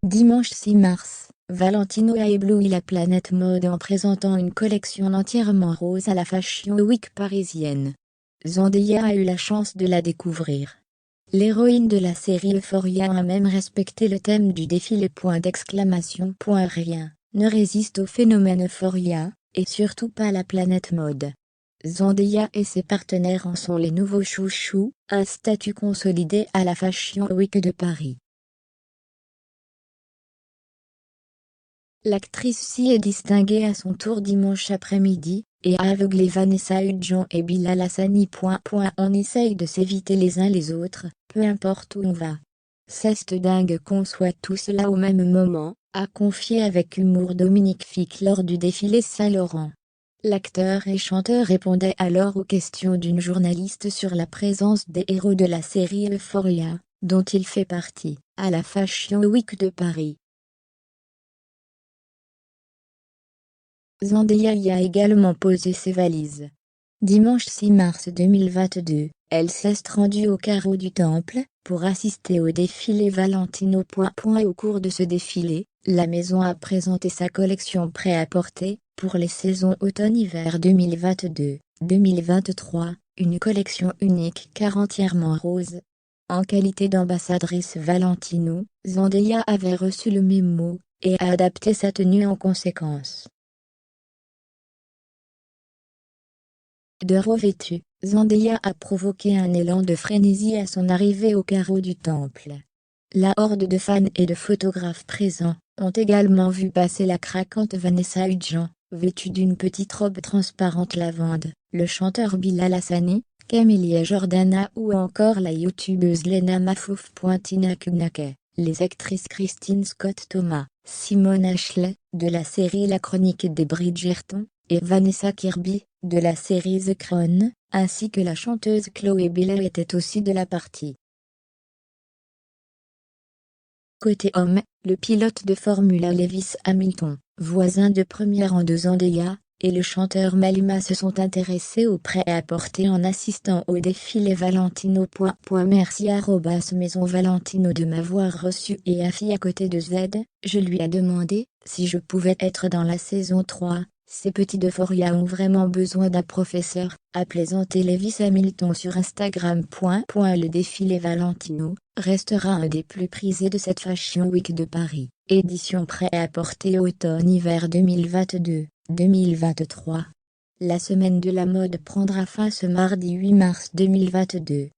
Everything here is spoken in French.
Dimanche 6 mars, Valentino a ébloui la planète mode en présentant une collection entièrement rose à la Fashion Week parisienne. Zendaya a eu la chance de la découvrir. L'héroïne de la série Euphoria a même respecté le thème du défilé. Rien ne résiste au phénomène Euphoria, et surtout pas la planète mode. Zendaya et ses partenaires en sont les nouveaux chouchous, un statut consolidé à la Fashion Week de Paris. L'actrice s'y est distinguée à son tour dimanche après-midi, et a aveuglé Vanessa Hudgens et Bilal Hassani. On essaye de s'éviter les uns les autres, peu importe où on va. C'est dingue qu'on soit tous là au même moment, a confié avec humour Dominique Fick lors du défilé Saint-Laurent. L'acteur et chanteur répondait alors aux questions d'une journaliste sur la présence des héros de la série Euphoria, dont il fait partie, à la Fashion Week de Paris. Zendaya y a également posé ses valises. Dimanche 6 mars 2022, elle s'est rendue au carreau du Temple, pour assister au défilé Valentino. Au cours de ce défilé, la maison a présenté sa collection prêt-à-porter, pour les saisons automne-hiver 2022-2023, une collection unique car entièrement rose. En qualité d'ambassadrice Valentino, Zendaya avait reçu le mémo, et a adapté sa tenue en conséquence. De revêtue, Zendaya a provoqué un élan de frénésie à son arrivée au carreau du Temple. La horde de fans et de photographes présents ont également vu passer la craquante Vanessa Hudgens, vêtue d'une petite robe transparente lavande, le chanteur Bilal Hassani, Camélia Jordana ou encore la youtubeuse Lena Mafouf. Les actrices Christine Scott Thomas, Simone Ashley, de la série La Chronique des Bridgerton, et Vanessa Kirby, de la série The Crown, ainsi que la chanteuse Chloé Bailey étaient aussi de la partie. Côté homme, le pilote de Formule 1 Lewis Hamilton, voisin de première rang de Zendaya, et le chanteur Maluma se sont intéressés au prêt-à-porter en assistant au défilé Valentino. Merci Maison Valentino de m'avoir reçu et assis à côté de Z. Je lui ai demandé si je pouvais être dans la saison 3. Ces petits d'Euphoria ont vraiment besoin d'un professeur, a plaisanté Lewis Hamilton sur Instagram. Le défilé Valentino restera un des plus prisés de cette Fashion Week de Paris, édition prêt-à-porter automne-hiver 2022-2023. La semaine de la mode prendra fin ce mardi 8 mars 2022.